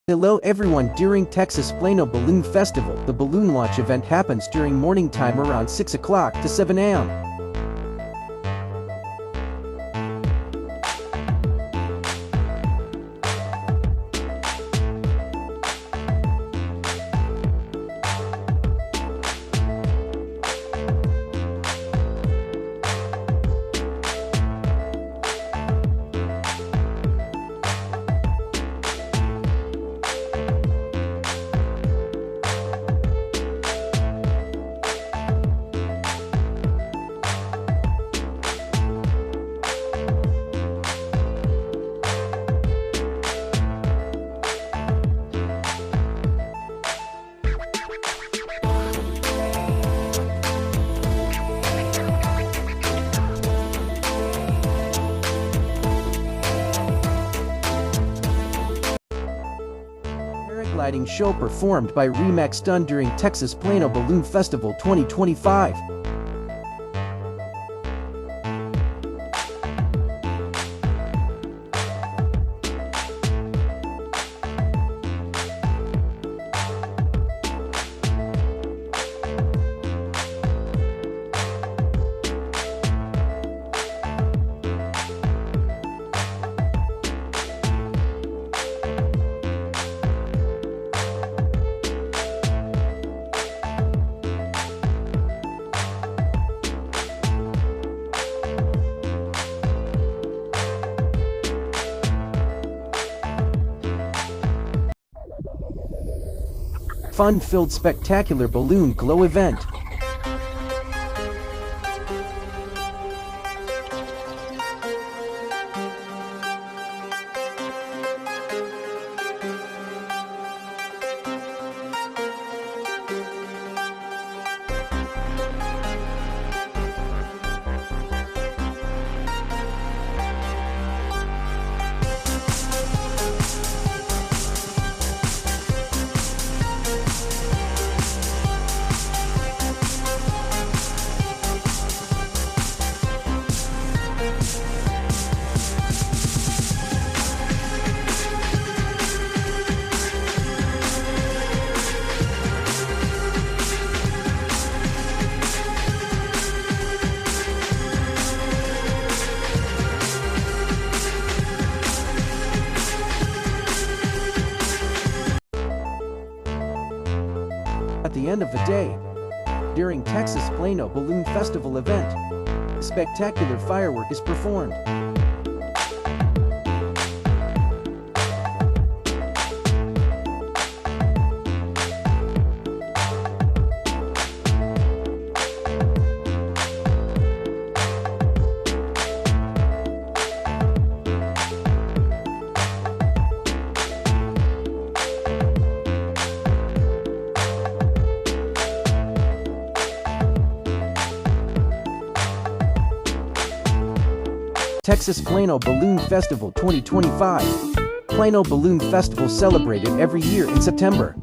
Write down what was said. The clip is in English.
Hello everyone. During Texas Plano Balloon Festival, the balloon launch event happens during morning time around 6 o'clock to 7 a.m. Paragliding show performed by Remax done during Texas Plano Balloon Festival 2025. Fun-filled spectacular balloon glow event. At the end of the day, during Texas Plano Balloon Festival event, a spectacular firework is performed. Texas Plano Balloon Festival 2025. Plano Balloon Festival celebrated every year in September.